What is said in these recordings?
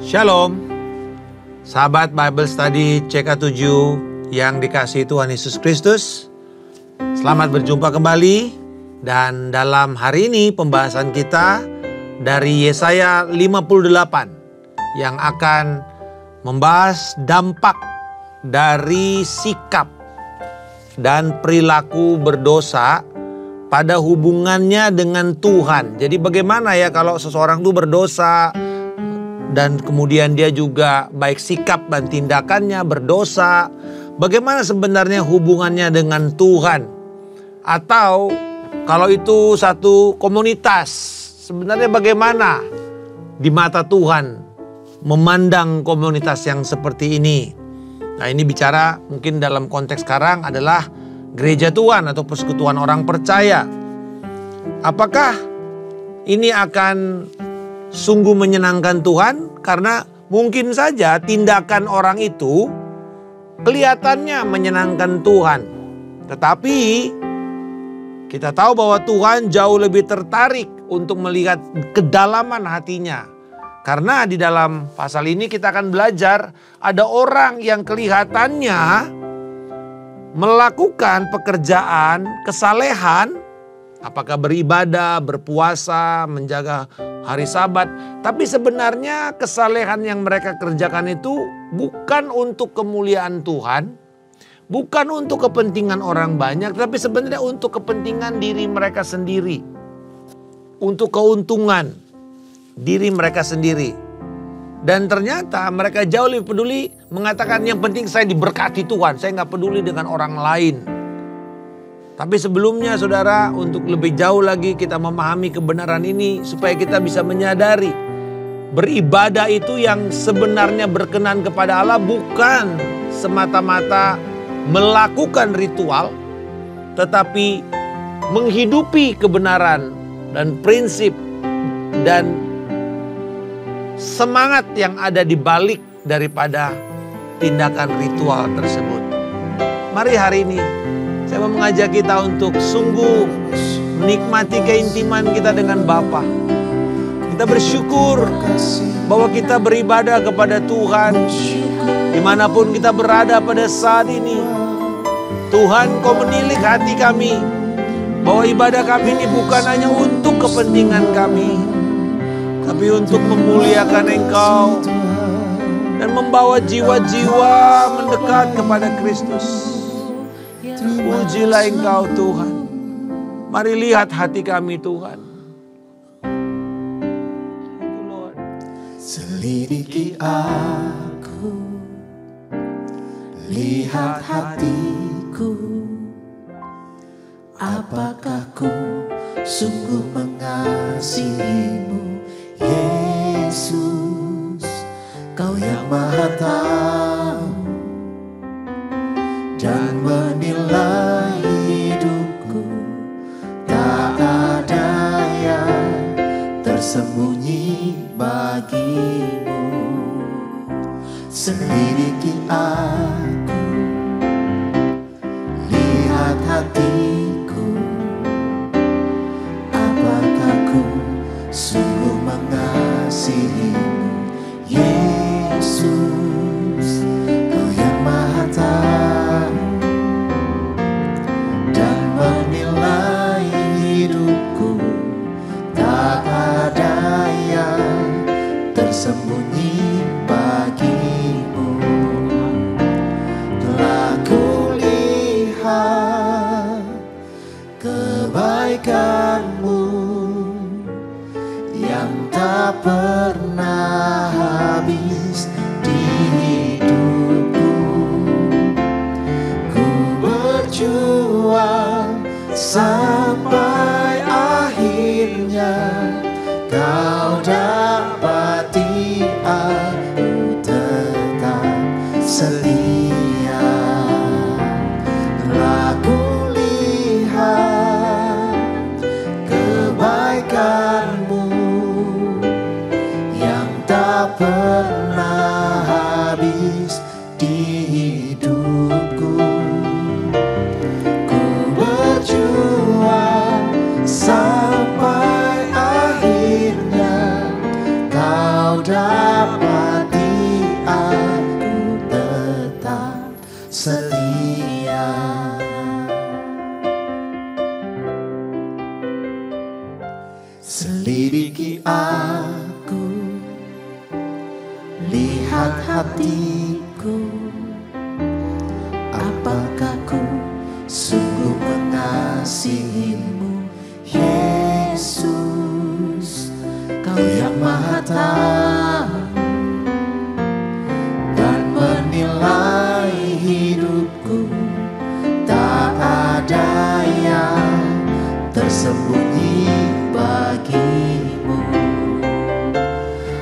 Shalom, sahabat Bible Study CK7 yang dikasihi Tuhan Yesus Kristus. Selamat berjumpa kembali dan dalam hari ini pembahasan kita dari Yesaya 58 yang akan membahas dampak dari sikap dan perilaku berdosa pada hubungannya dengan Tuhan. Jadi bagaimana ya kalau seseorang itu berdosa dan kemudian dia juga baik sikap dan tindakannya berdosa. Bagaimana sebenarnya hubungannya dengan Tuhan? Atau kalau itu satu komunitas, sebenarnya bagaimana di mata Tuhan memandang komunitas yang seperti ini? Nah, ini bicara mungkin dalam konteks sekarang adalah gereja Tuhan atau persekutuan orang percaya. Apakah ini akan sungguh menyenangkan Tuhan? Karena mungkin saja tindakan orang itu kelihatannya menyenangkan Tuhan. Tetapi kita tahu bahwa Tuhan jauh lebih tertarik untuk melihat kedalaman hatinya. Karena di dalam pasal ini kita akan belajar ada orang yang kelihatannya melakukan pekerjaan, kesalehan, apakah beribadah, berpuasa, menjaga hari Sabat. Tapi sebenarnya kesalehan yang mereka kerjakan itu bukan untuk kemuliaan Tuhan, bukan untuk kepentingan orang banyak, tapi sebenarnya untuk kepentingan diri mereka sendiri, untuk keuntungan diri mereka sendiri. Dan ternyata mereka jauh lebih peduli mengatakan yang penting saya diberkati Tuhan. Saya nggak peduli dengan orang lain. Tapi sebelumnya saudara, untuk lebih jauh lagi kita memahami kebenaran ini supaya kita bisa menyadari beribadah itu yang sebenarnya berkenan kepada Allah bukan semata-mata melakukan ritual, tetapi menghidupi kebenaran dan prinsip dan semangat yang ada di balik daripada tindakan ritual tersebut. Mari hari ini saya mau mengajak kita untuk sungguh menikmati keintiman kita dengan Bapa. Kita bersyukur bahwa kita beribadah kepada Tuhan dimanapun kita berada pada saat ini. Tuhan, Kau menilik hati kami bahwa ibadah kami ini bukan hanya untuk kepentingan kami, tapi untuk memuliakan Engkau dan membawa jiwa-jiwa mendekat kepada Kristus. Pujilah Engkau Tuhan. Mari lihat hati kami Tuhan. Selidiki aku, lihat hatiku, apakah ku sungguh mengasihimu, Yesus, Kau yang Maha Tahu dan menilai hidupku. Tak ada yang tersembunyi bagimu. Selidiki aku, lihat hatiku, apakah ku sungguh mengasihimu, Yesus, Kau yang Maha Tahu dan menilai hidupku. Tak ada yang tersembunyi bagimu. Telah kulihat kebaikanmu yang tak pernah habis di hidupku. Ku berjuang sampai akhirnya Kau dapati aku tetap setia. Telah kulihat kebaikanmu yang tak pernah habis di hidupku. Ku berjuang sampai akhirnya Selidiki aku, lihat hatiku, apakah ku sungguh mengasihimu, Yesus. Kau yang Maha Tahu dan menilai hidupku, tak ada yang tersembunyi bagimu.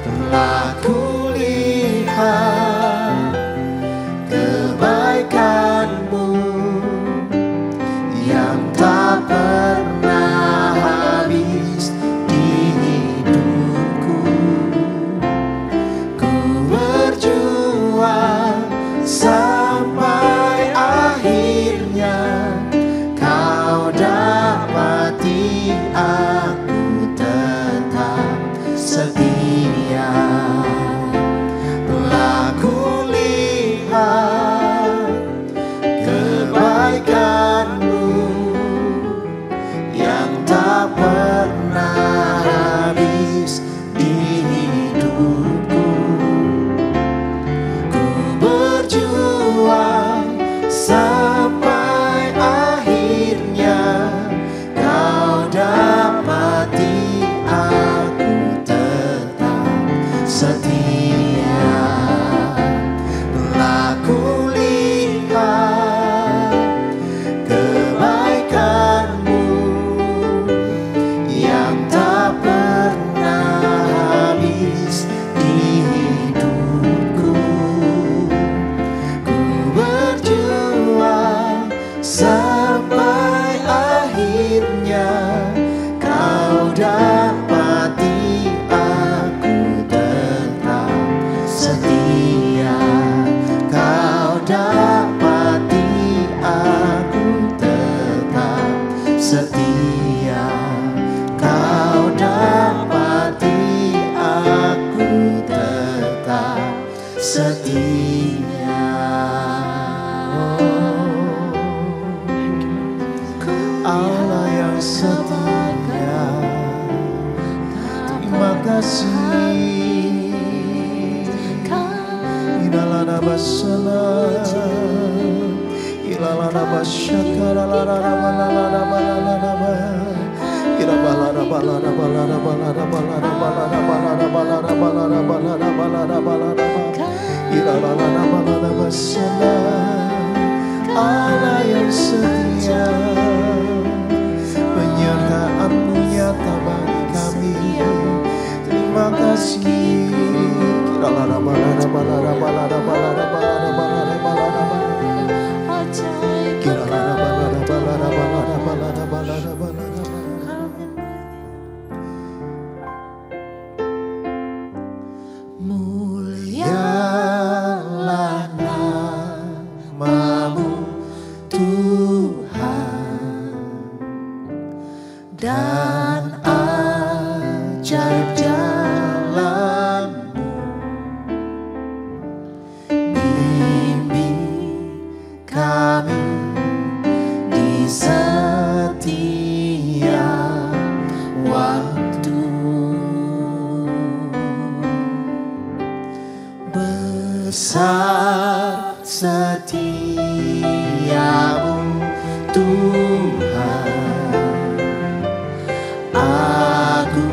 Telah kulihat kebaikanmu yang tak pernah habis di hidupku. Ku berjuang sampai akhirnya kau dapati aku tetap setia. Telah kulihat kebaikanmu yang tak pernah habis di hidupku. Ku berjuang sampai akhirnya kau dapati aku tetap setia. Telah kulihat kebaikanmu yang tak pernah habis di hidupku. Ku berjuang sampai akhirnya kau dapati aku tetap setia. Kau dapati aku tetap setia. Kau dapati aku tetap setia. Allah yang setia, terima kasih. Ilalana basala, ilalana basyakara, ilalana balana balana balana, ilabalana balana balana balana balana balana balana balana balana balana balana balana, ilalana balana basala. Allah yang setia, penyertaan-Mu nyata bagi kami. Terima kasih. Balada balada balada balada balada balada balada balada balada balada. Mulialah nama-Mu Tuhan, dan ajaib jalan-Mu. Bimbing kami di setiap waktu. Besar setia-Mu Tuhan, agunglah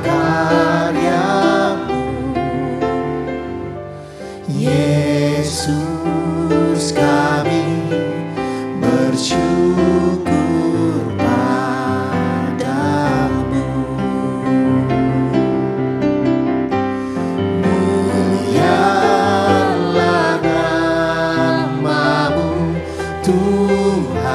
karya-Mu, Yesus. Kami bersyukur padamu. Mulialah nama-Mu Tuhan,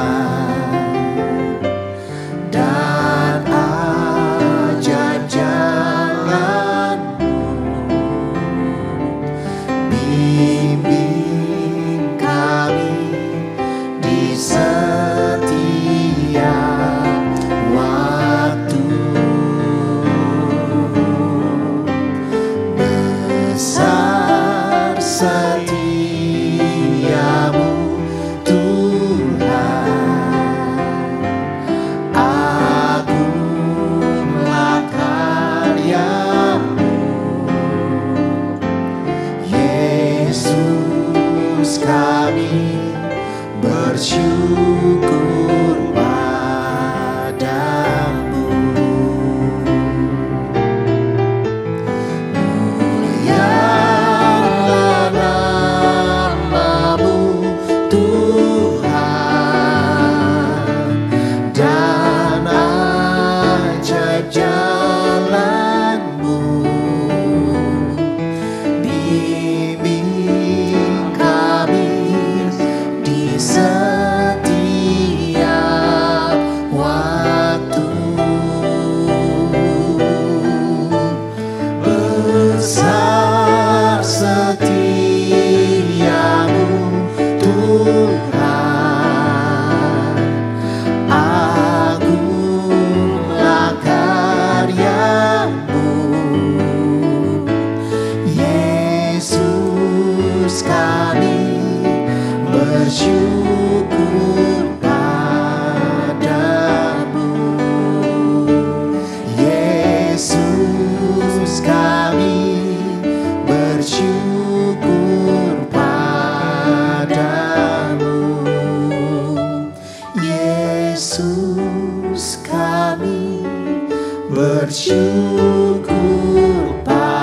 syukur padamu.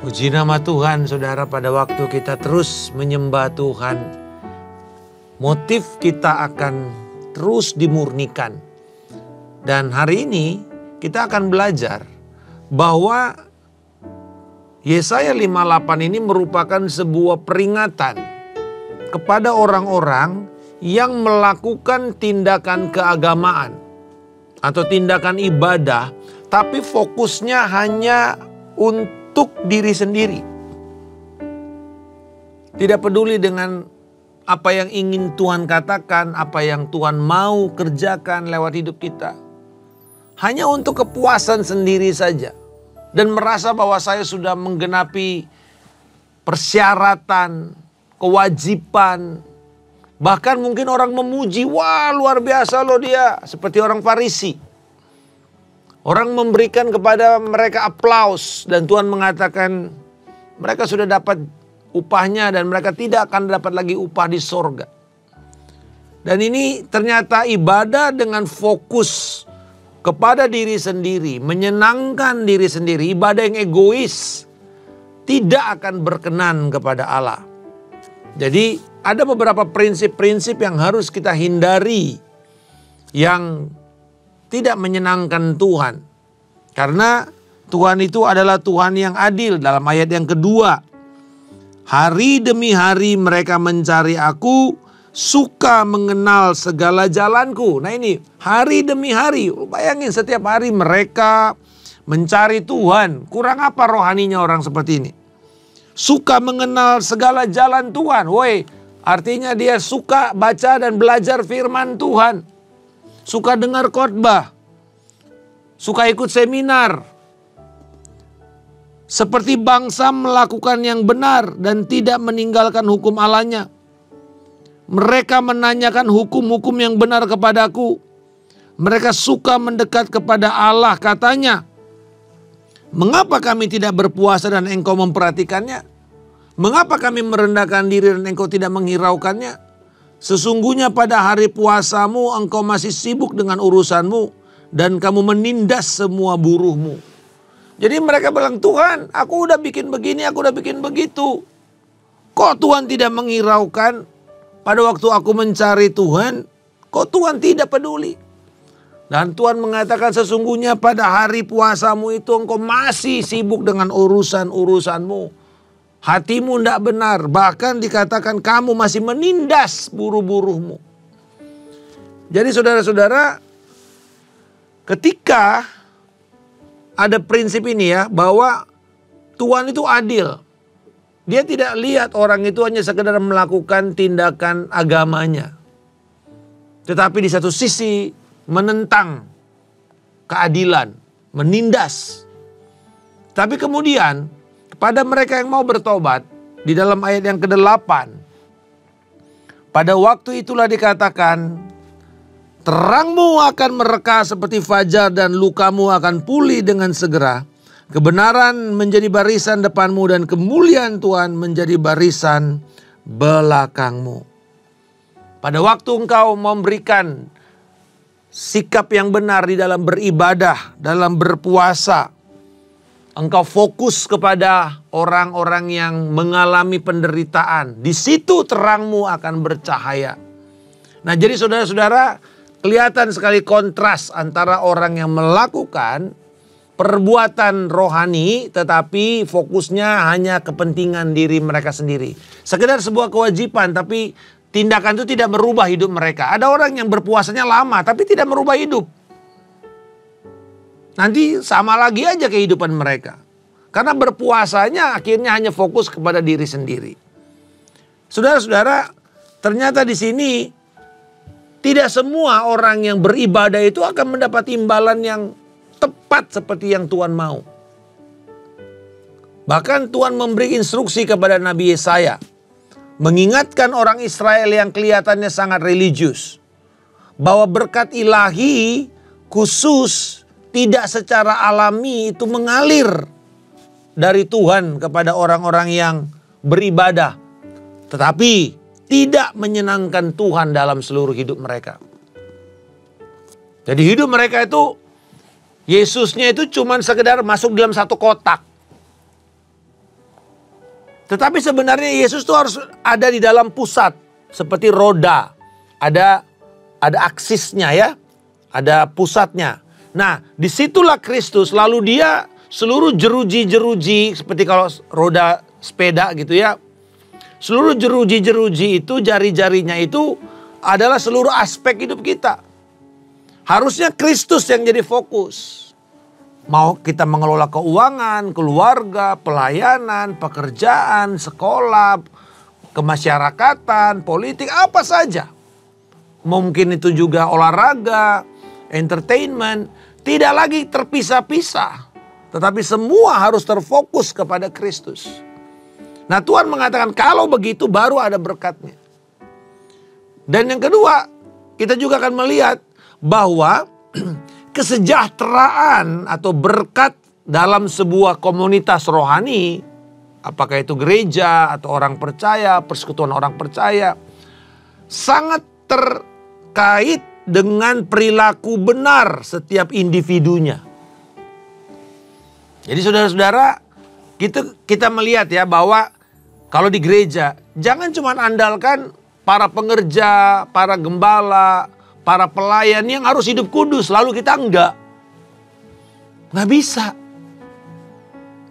Puji nama Tuhan, saudara, pada waktu kita terus menyembah Tuhan, motif kita akan terus dimurnikan. Dan hari ini kita akan belajar bahwa Yesaya 58 ini merupakan sebuah peringatan kepada orang-orang yang melakukan tindakan keagamaan atau tindakan ibadah, tapi fokusnya hanya untuk diri sendiri. Tidak peduli dengan apa yang ingin Tuhan katakan, apa yang Tuhan mau kerjakan lewat hidup kita. Hanya untuk kepuasan sendiri saja. Dan merasa bahwa saya sudah menggenapi persyaratan, kewajiban. Bahkan mungkin orang memuji, wah luar biasa loh dia. Seperti orang Farisi. Orang memberikan kepada mereka aplaus. Dan Tuhan mengatakan mereka sudah dapat upahnya dan mereka tidak akan dapat lagi upah di sorga. Dan ini ternyata ibadah dengan fokus kepada diri sendiri, menyenangkan diri sendiri, ibadah yang egois, tidak akan berkenan kepada Allah. Jadi ada beberapa prinsip-prinsip yang harus kita hindari, yang tidak menyenangkan Tuhan. Karena Tuhan itu adalah Tuhan yang adil. Dalam ayat yang kedua, hari demi hari mereka mencari aku, suka mengenal segala jalanku. Nah ini hari demi hari. Bayangin setiap hari mereka mencari Tuhan. Kurang apa rohaninya orang seperti ini? Suka mengenal segala jalan Tuhan. Woi, artinya dia suka baca dan belajar firman Tuhan. Suka dengar khotbah. Suka ikut seminar. Seperti bangsa melakukan yang benar dan tidak meninggalkan hukum Allahnya. Mereka menanyakan hukum-hukum yang benar kepadaku. Mereka suka mendekat kepada Allah, katanya. Mengapa kami tidak berpuasa dan engkau memperhatikannya? Mengapa kami merendahkan diri dan engkau tidak menghiraukannya? Sesungguhnya pada hari puasamu engkau masih sibuk dengan urusanmu dan kamu menindas semua buruhmu. Jadi mereka bilang, Tuhan, aku udah bikin begini, aku udah bikin begitu. Kok Tuhan tidak menghiraukan? Pada waktu aku mencari Tuhan, kok Tuhan tidak peduli? Dan Tuhan mengatakan sesungguhnya pada hari puasamu itu engkau masih sibuk dengan urusan-urusanmu. Hatimu tidak benar, bahkan dikatakan kamu masih menindas buruh-buruhmu. Jadi saudara-saudara, ketika ada prinsip ini ya, bahwa Tuhan itu adil. Dia tidak lihat orang itu hanya sekedar melakukan tindakan agamanya. Tetapi di satu sisi menentang keadilan, menindas. Tapi kemudian kepada mereka yang mau bertobat, di dalam ayat yang ke-8. Pada waktu itulah dikatakan, terangmu akan mereka seperti fajar dan lukamu akan pulih dengan segera. Kebenaran menjadi barisan depanmu dan kemuliaan Tuhan menjadi barisan belakangmu. Pada waktu engkau memberikan sikap yang benar di dalam beribadah, dalam berpuasa, engkau fokus kepada orang-orang yang mengalami penderitaan. Di situ terangmu akan bercahaya. Nah, jadi saudara-saudara, kelihatan sekali kontras antara orang yang melakukan perbuatan rohani tetapi fokusnya hanya kepentingan diri mereka sendiri. Sekedar sebuah kewajiban tapi tindakan itu tidak merubah hidup mereka. Ada orang yang berpuasanya lama tapi tidak merubah hidup. Nanti sama lagi aja kehidupan mereka. Karena berpuasanya akhirnya hanya fokus kepada diri sendiri. Saudara-saudara, ternyata di sini tidak semua orang yang beribadah itu akan mendapat imbalan yang tepat seperti yang Tuhan mau. Bahkan Tuhan memberi instruksi kepada Nabi Yesaya. Mengingatkan orang Israel yang kelihatannya sangat religius. Bahwa berkat ilahi khusus tidak secara alami itu mengalir dari Tuhan kepada orang-orang yang beribadah. Tetapi tidak menyenangkan Tuhan dalam seluruh hidup mereka. Jadi hidup mereka itu, Yesusnya itu cuma sekedar masuk dalam satu kotak. Tetapi sebenarnya Yesus itu harus ada di dalam pusat. Seperti roda. Ada aksisnya ya. Ada pusatnya. Nah, disitulah Kristus. Lalu dia seluruh jeruji-jeruji. Seperti kalau roda sepeda gitu ya. Seluruh jeruji-jeruji itu, jari-jarinya itu adalah seluruh aspek hidup kita. Harusnya Kristus yang jadi fokus. Mau kita mengelola keuangan, keluarga, pelayanan, pekerjaan, sekolah, kemasyarakatan, politik, apa saja. Mungkin itu juga olahraga, entertainment. Tidak lagi terpisah-pisah. Tetapi semua harus terfokus kepada Kristus. Nah, Tuhan mengatakan kalau begitu baru ada berkatnya. Dan yang kedua, kita juga akan melihat bahwa kesejahteraan atau berkat dalam sebuah komunitas rohani, apakah itu gereja atau orang percaya, persekutuan orang percaya, sangat terkait dengan perilaku benar setiap individunya. Jadi saudara-saudara, kita melihat ya bahwa kalau di gereja, jangan cuma andalkan para pengerja, para gembala, para pelayan yang harus hidup kudus, lalu kita enggak. Nggak bisa.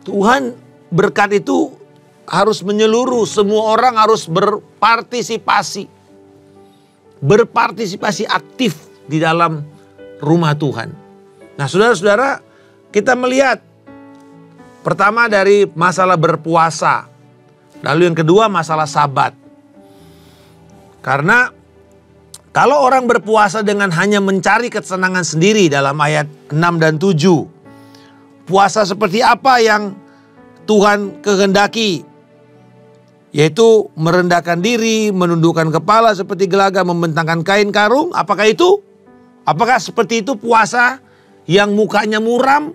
Tuhan berkat itu harus menyeluruh, semua orang harus berpartisipasi. Berpartisipasi aktif di dalam rumah Tuhan. Nah saudara-saudara, kita melihat pertama dari masalah berpuasa. Lalu yang kedua masalah sabat. Karena kalau orang berpuasa dengan hanya mencari kesenangan sendiri dalam ayat 6 dan 7. Puasa seperti apa yang Tuhan kehendaki? Yaitu merendahkan diri, menundukkan kepala seperti gelaga, membentangkan kain karung. Apakah itu? Apakah seperti itu puasa yang mukanya muram?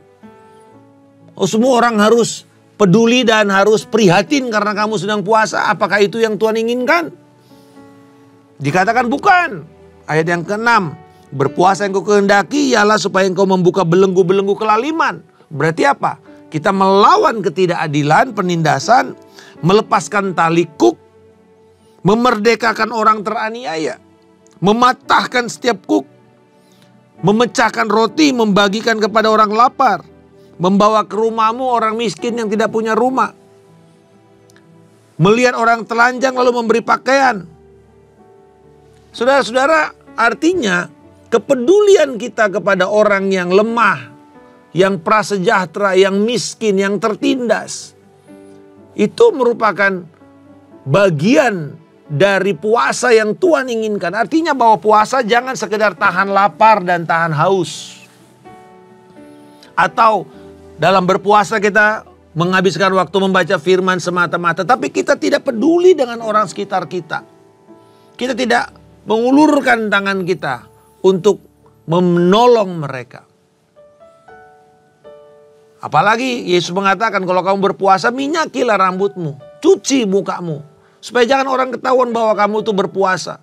Oh, semua orang harus peduli dan harus prihatin karena kamu sedang puasa. Apakah itu yang Tuhan inginkan? Dikatakan bukan. Ayat yang ke-6. Berpuasa yang kau kehendaki ialah supaya engkau membuka belenggu-belenggu kelaliman. Berarti apa? Kita melawan ketidakadilan, penindasan, melepaskan tali kuk, memerdekakan orang teraniaya, mematahkan setiap kuk, memecahkan roti, membagikan kepada orang lapar, membawa ke rumahmu orang miskin yang tidak punya rumah, melihat orang telanjang lalu memberi pakaian. Saudara-saudara, artinya kepedulian kita kepada orang yang lemah, yang prasejahtera, yang miskin, yang tertindas, itu merupakan bagian dari puasa yang Tuhan inginkan. Artinya bahwa puasa jangan sekedar tahan lapar dan tahan haus. Atau dalam berpuasa kita menghabiskan waktu membaca firman semata-mata, tapi kita tidak peduli dengan orang sekitar kita. Kita tidak mengulurkan tangan kita untuk menolong mereka. Apalagi Yesus mengatakan kalau kamu berpuasa minyakilah rambutmu, cuci mukamu. Supaya jangan orang ketahuan bahwa kamu itu berpuasa.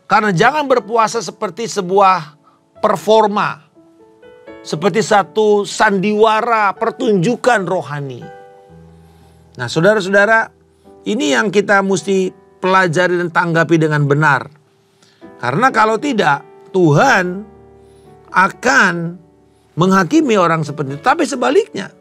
Karena jangan berpuasa seperti sebuah performa. Seperti satu sandiwara pertunjukan rohani. Nah saudara-saudara, ini yang kita mesti pelajari dan tanggapi dengan benar. Karena kalau tidak, Tuhan akan menghakimi orang seperti itu. Tapi sebaliknya,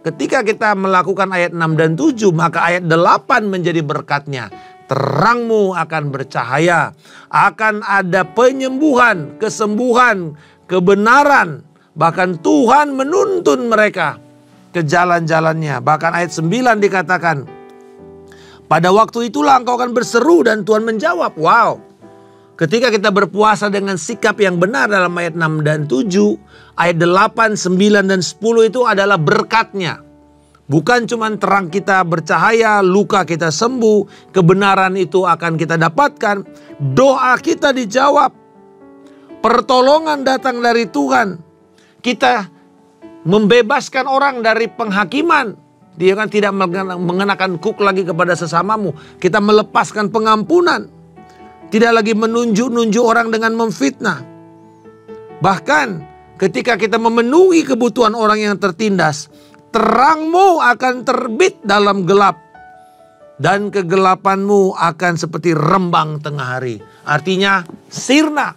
ketika kita melakukan ayat 6 dan 7, maka ayat 8 menjadi berkatnya. Terangmu akan bercahaya, akan ada penyembuhan, kesembuhan, kebenaran. Bahkan Tuhan menuntun mereka ke jalan-jalannya. Bahkan ayat 9 dikatakan, pada waktu itulah engkau akan berseru dan Tuhan menjawab. Wow. Ketika kita berpuasa dengan sikap yang benar dalam ayat 6 dan 7, ayat 8, 9, dan 10 itu adalah berkatnya. Bukan cuma terang kita bercahaya, luka kita sembuh, kebenaran itu akan kita dapatkan. Doa kita dijawab. Pertolongan datang dari Tuhan. Kita membebaskan orang dari penghakiman. Dia kan tidak mengenakan kuk lagi kepada sesamamu. Kita melepaskan pengampunan. Tidak lagi menunjuk-nunjuk orang dengan memfitnah. Bahkan ketika kita memenuhi kebutuhan orang yang tertindas, terangmu akan terbit dalam gelap. Dan kegelapanmu akan seperti rembang tengah hari. Artinya sirna.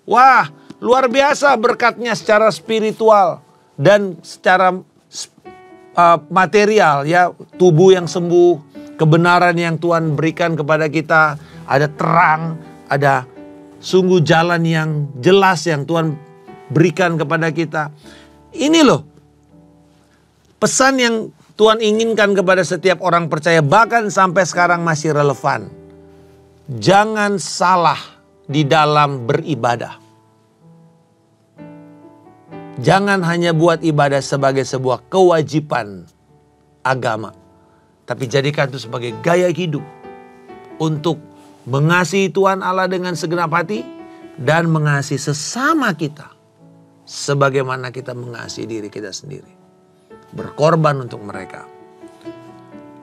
Wah, luar biasa berkatnya secara spiritual dan secara material, ya, tubuh yang sembuh, kebenaran yang Tuhan berikan kepada kita, ada terang, ada sungguh jalan yang jelas yang Tuhan berikan kepada kita. Ini loh pesan yang Tuhan inginkan kepada setiap orang percaya, bahkan sampai sekarang masih relevan. Jangan salah di dalam beribadah. Jangan hanya buat ibadah sebagai sebuah kewajiban agama. Tapi jadikan itu sebagai gaya hidup. Untuk mengasihi Tuhan Allah dengan segenap hati. Dan mengasihi sesama kita. Sebagaimana kita mengasihi diri kita sendiri. Berkorban untuk mereka.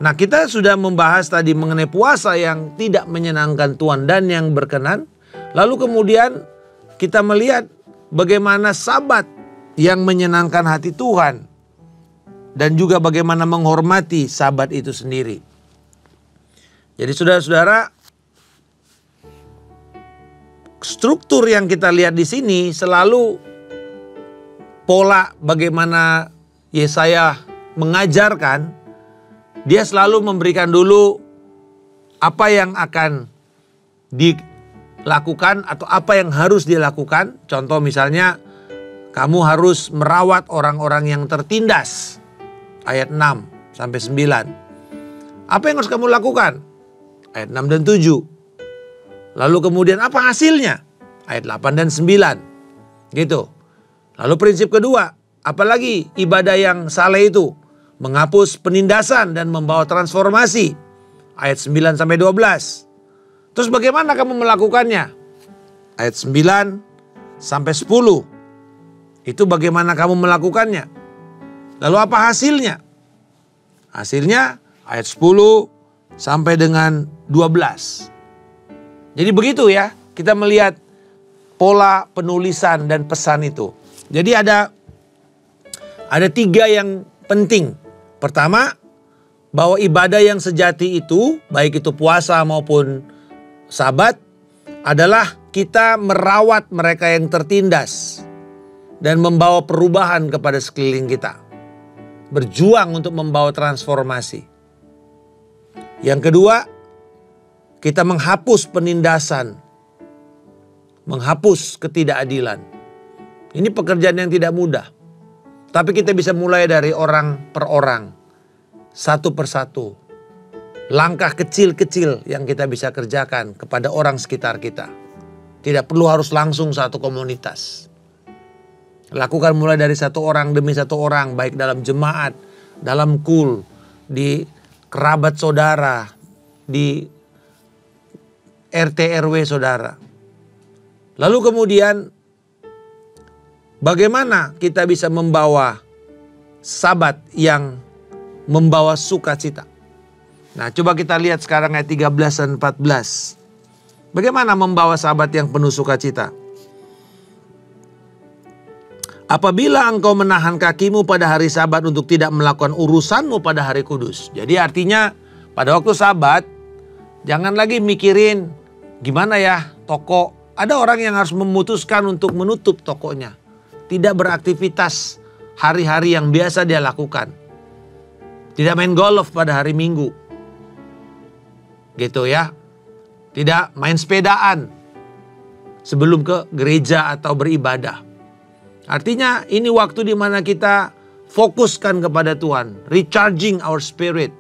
Nah, kita sudah membahas tadi mengenai puasa yang tidak menyenangkan Tuhan dan yang berkenan. Lalu kemudian kita melihat bagaimana Sabat yang menyenangkan hati Tuhan. Dan juga bagaimana menghormati Sabat itu sendiri. Jadi saudara-saudara, struktur yang kita lihat di sini selalu pola bagaimana Yesaya mengajarkan. Dia selalu memberikan dulu apa yang akan dilakukan atau apa yang harus dilakukan. Contoh misalnya, kamu harus merawat orang-orang yang tertindas. Ayat 6 sampai 9. Apa yang harus kamu lakukan? Ayat 6 dan 7. Lalu kemudian apa hasilnya? Ayat 8 dan 9. Gitu. Lalu prinsip kedua, apalagi ibadah yang saleh itu? Menghapus penindasan dan membawa transformasi. Ayat 9 sampai 12. Terus bagaimana kamu melakukannya? Ayat 9 sampai 10. Itu bagaimana kamu melakukannya. Lalu apa hasilnya? Hasilnya ayat 10 sampai dengan 12. Jadi begitu ya, kita melihat pola penulisan dan pesan itu. Jadi ada 3 yang penting. Pertama, bahwa ibadah yang sejati itu, baik itu puasa maupun Sabat, adalah kita merawat mereka yang tertindas. Dan membawa perubahan kepada sekeliling kita. Berjuang untuk membawa transformasi. Yang kedua, kita menghapus penindasan. Menghapus ketidakadilan. Ini pekerjaan yang tidak mudah. Tapi kita bisa mulai dari orang per orang. Satu persatu. Langkah kecil-kecil yang kita bisa kerjakan kepada orang sekitar kita. Tidak perlu harus langsung satu komunitas. Lakukan mulai dari satu orang demi satu orang, baik dalam jemaat, dalam kul, di kerabat saudara, di RT RW saudara. Lalu kemudian bagaimana kita bisa membawa Sabat yang membawa sukacita. Nah, coba kita lihat sekarang ayat 13 dan 14. Bagaimana membawa Sabat yang penuh sukacita? Apabila engkau menahan kakimu pada hari Sabat untuk tidak melakukan urusanmu pada hari kudus. Jadi artinya pada waktu Sabat jangan lagi mikirin gimana ya toko. Ada orang yang harus memutuskan untuk menutup tokonya. Tidak beraktivitas hari-hari yang biasa dia lakukan. Tidak main golf pada hari Minggu. Gitu ya. Tidak main sepedaan sebelum ke gereja atau beribadah. Artinya ini waktu di mana kita fokuskan kepada Tuhan. Recharging our spirit.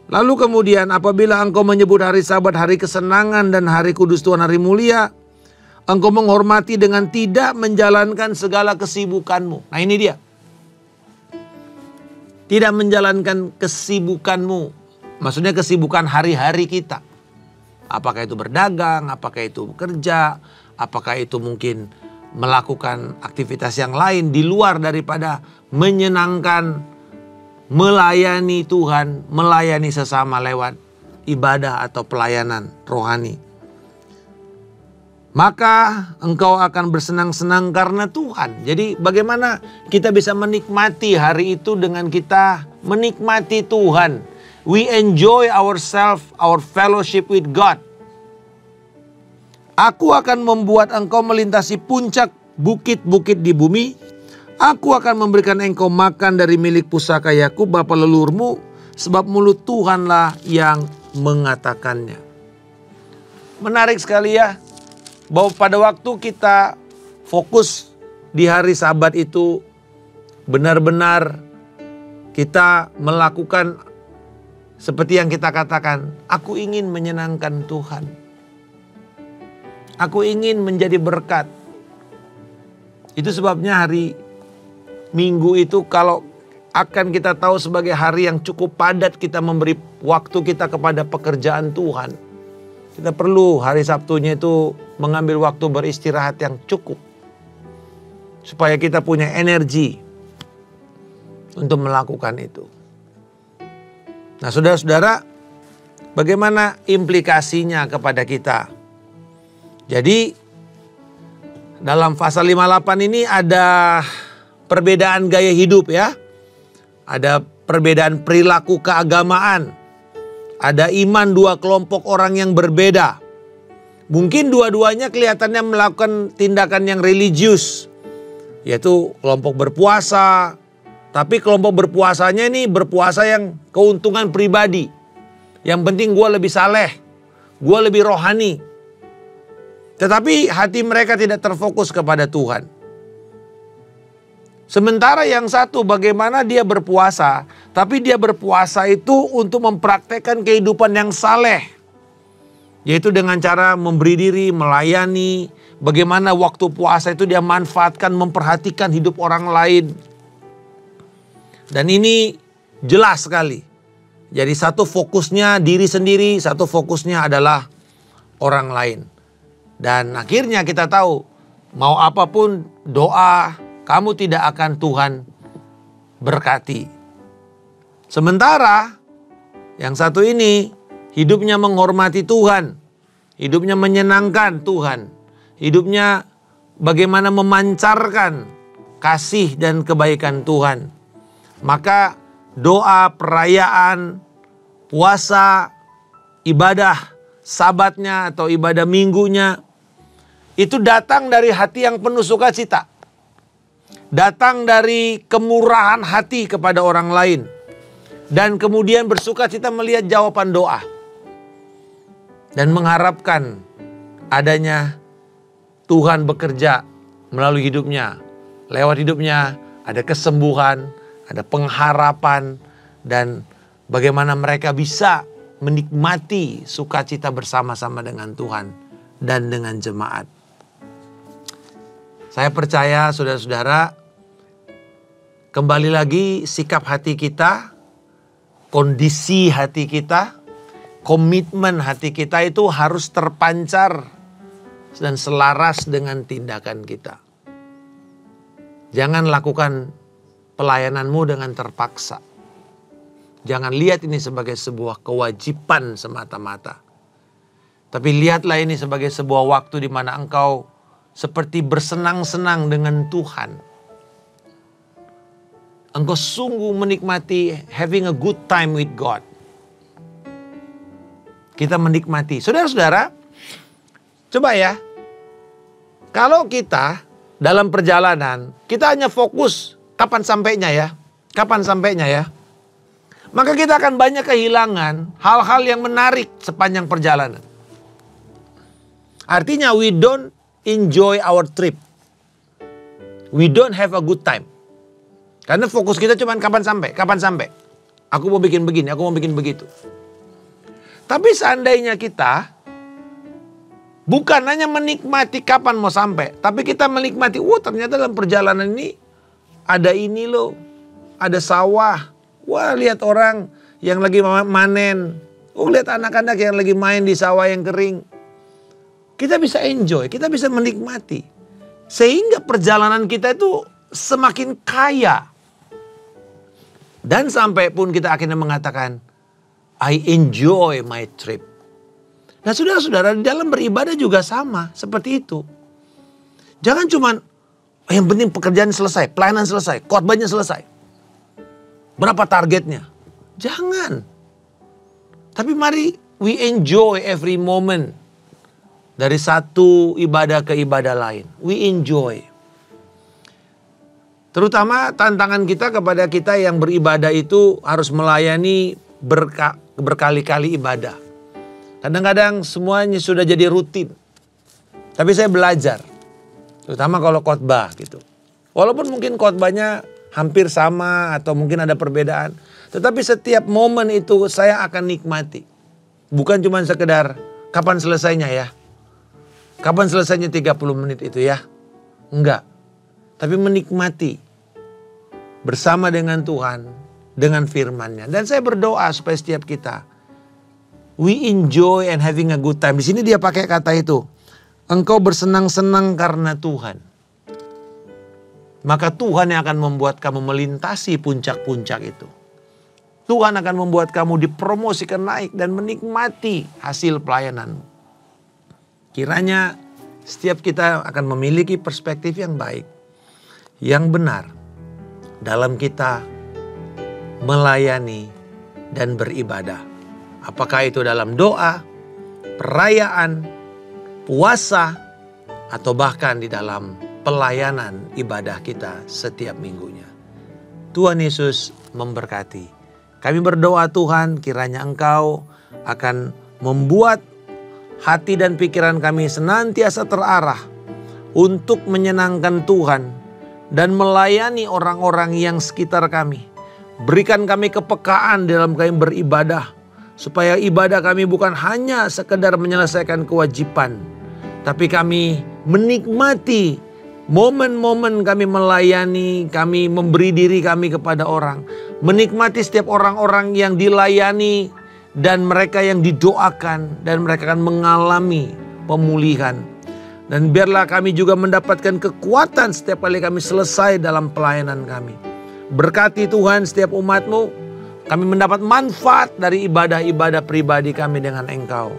Lalu kemudian apabila engkau menyebut hari Sabat, hari kesenangan dan hari kudus Tuhan, hari mulia. Engkau menghormati dengan tidak menjalankan segala kesibukanmu. Nah ini dia. Tidak menjalankan kesibukanmu. Maksudnya kesibukan hari-hari kita. Apakah itu berdagang, apakah itu bekerja, apakah itu mungkin melakukan aktivitas yang lain di luar daripada menyenangkan melayani Tuhan, melayani sesama lewat ibadah atau pelayanan rohani. Maka engkau akan bersenang-senang karena Tuhan. Jadi bagaimana kita bisa menikmati hari itu dengan kita menikmati Tuhan. We enjoy ourselves, our fellowship with God. Aku akan membuat engkau melintasi puncak bukit-bukit di bumi. Aku akan memberikan engkau makan dari milik pusaka Yakub bapa leluhurmu, sebab mulut Tuhanlah yang mengatakannya. Menarik sekali ya, bahwa pada waktu kita fokus di hari Sabat itu, benar-benar kita melakukan seperti yang kita katakan, aku ingin menyenangkan Tuhan. Aku ingin menjadi berkat. Itu sebabnya hari Minggu itu kalau akan kita tahu sebagai hari yang cukup padat kita memberi waktu kita kepada pekerjaan Tuhan. Kita perlu hari Sabtunya itu mengambil waktu beristirahat yang cukup. Supaya kita punya energi untuk melakukan itu. Nah saudara-saudara, bagaimana implikasinya kepada kita? Jadi dalam pasal 58 ini ada perbedaan gaya hidup ya. Ada perbedaan perilaku keagamaan. Ada iman dua kelompok orang yang berbeda. Mungkin dua-duanya kelihatannya melakukan tindakan yang religius. Yaitu kelompok berpuasa. Tapi kelompok berpuasanya ini berpuasa yang keuntungan pribadi. Yang penting gue lebih saleh. Gue lebih rohani. Tetapi hati mereka tidak terfokus kepada Tuhan. Sementara yang satu bagaimana dia berpuasa. Tapi dia berpuasa itu untuk mempraktekkan kehidupan yang saleh. Yaitu dengan cara memberi diri, melayani. Bagaimana waktu puasa itu dia manfaatkan, memperhatikan hidup orang lain. Dan ini jelas sekali. Jadi satu fokusnya diri sendiri, satu fokusnya adalah orang lain. Dan akhirnya kita tahu, mau apapun doa, kamu tidak akan Tuhan berkati. Sementara yang satu ini hidupnya menghormati Tuhan. Hidupnya menyenangkan Tuhan. Hidupnya bagaimana memancarkan kasih dan kebaikan Tuhan. Maka doa, perayaan, puasa, ibadah Sabatnya atau ibadah minggunya itu datang dari hati yang penuh sukacita. Datang dari kemurahan hati kepada orang lain. Dan kemudian bersukacita melihat jawaban doa. Dan mengharapkan adanya Tuhan bekerja melalui hidupnya. Lewat hidupnya ada kesembuhan, ada pengharapan. Dan bagaimana mereka bisa menikmati sukacita bersama-sama dengan Tuhan dan dengan jemaat. Saya percaya saudara-saudara, kembali lagi sikap hati kita, kondisi hati kita, komitmen hati kita itu harus terpancar dan selaras dengan tindakan kita. Jangan lakukan pelayananmu dengan terpaksa. Jangan lihat ini sebagai sebuah kewajiban semata-mata. Tapi lihatlah ini sebagai sebuah waktu di mana engkau seperti bersenang-senang dengan Tuhan. Engkau sungguh menikmati having a good time with God. Kita menikmati. Saudara-saudara, coba ya. Kalau kita dalam perjalanan, kita hanya fokus kapan sampainya ya. Kapan sampainya ya. Maka kita akan banyak kehilangan hal-hal yang menarik sepanjang perjalanan. Artinya we don't enjoy our trip. We don't have a good time. Karena fokus kita cuma kapan sampai. Aku mau bikin begini, aku mau bikin begitu. Tapi seandainya kita bukan hanya menikmati kapan mau sampai. Tapi kita menikmati, ternyata dalam perjalanan ini ada ini loh. Ada sawah. Wah, lihat orang yang lagi manen. Lihat anak-anak yang lagi main di sawah yang kering. Kita bisa enjoy, kita bisa menikmati. Sehingga perjalanan kita itu semakin kaya. Dan sampai pun kita akhirnya mengatakan, I enjoy my trip. Nah saudara-saudara, di dalam beribadah juga sama seperti itu. Jangan cuman, yang penting pekerjaan selesai, pelayanan selesai, khotbahnya selesai. Berapa targetnya? Jangan. Tapi mari we enjoy every moment. Dari satu ibadah ke ibadah lain. We enjoy. Terutama tantangan kita kepada kita yang beribadah itu harus melayani berkali-kali ibadah. Kadang-kadang semuanya sudah jadi rutin. Tapi saya belajar. Terutama kalau khotbah gitu. Walaupun mungkin khotbahnya hampir sama atau mungkin ada perbedaan. Tetapi setiap momen itu saya akan nikmati. Bukan cuma sekedar kapan selesainya ya. Kapan selesainya 30 menit itu ya. Enggak. Tapi menikmati. Bersama dengan Tuhan. Dengan firman-Nya. Dan saya berdoa supaya setiap kita. We enjoy and having a good time. Di sini dia pakai kata itu. Engkau bersenang-senang karena Tuhan. Maka Tuhan yang akan membuat kamu melintasi puncak-puncak itu. Tuhan akan membuat kamu dipromosikan naik dan menikmati hasil pelayananmu. Kiranya setiap kita akan memiliki perspektif yang baik. Yang benar. Dalam kita melayani dan beribadah. Apakah itu dalam doa, perayaan, puasa, atau bahkan di dalam pelayanan ibadah kita setiap minggunya. Tuhan Yesus memberkati. Kami berdoa Tuhan kiranya Engkau akan membuat hati dan pikiran kami senantiasa terarah untuk menyenangkan Tuhan dan melayani orang-orang yang sekitar kami. Berikan kami kepekaan dalam kami beribadah. Supaya ibadah kami bukan hanya sekedar menyelesaikan kewajiban. Tapi kami menikmati momen-momen kami melayani, kami memberi diri kami kepada orang. Menikmati setiap orang-orang yang dilayani dan mereka yang didoakan. Dan mereka akan mengalami pemulihan. Dan biarlah kami juga mendapatkan kekuatan setiap kali kami selesai dalam pelayanan kami. Berkati Tuhan setiap umat-Mu. Kami mendapat manfaat dari ibadah-ibadah pribadi kami dengan Engkau.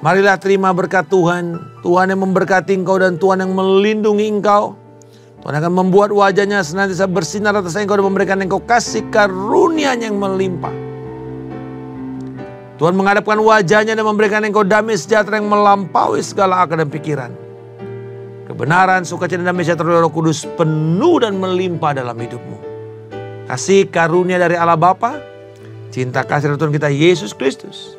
Marilah terima berkat Tuhan. Tuhan yang memberkati Engkau dan Tuhan yang melindungi Engkau. Tuhan akan membuat wajahnya senantiasa bersinar atas Engkau dan memberikan Engkau kasih karunia yang melimpah. Tuhan menghadapkan wajahnya dan memberikan Engkau damai sejahtera yang melampaui segala akal dan pikiran. Kebenaran, sukacita dan damai sejahtera Roh Kudus penuh dan melimpah dalam hidupmu. Kasih karunia dari Allah Bapa, cinta kasih Tuhan kita Yesus Kristus,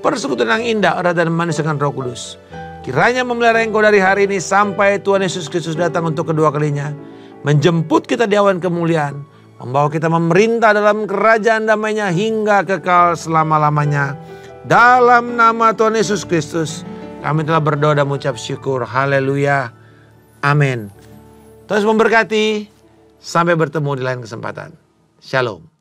persekutuan yang indah, erat dan manis dengan Roh Kudus, kiranya memelihara engkau dari hari ini sampai Tuhan Yesus Kristus datang untuk kedua kalinya, menjemput kita di awan kemuliaan, membawa kita memerintah dalam kerajaan damai-Nya hingga kekal selama-lamanya. Dalam nama Tuhan Yesus Kristus, kami telah berdoa dan mengucap syukur. Haleluya. Amin. Terus memberkati. Sampai bertemu di lain kesempatan. Shalom.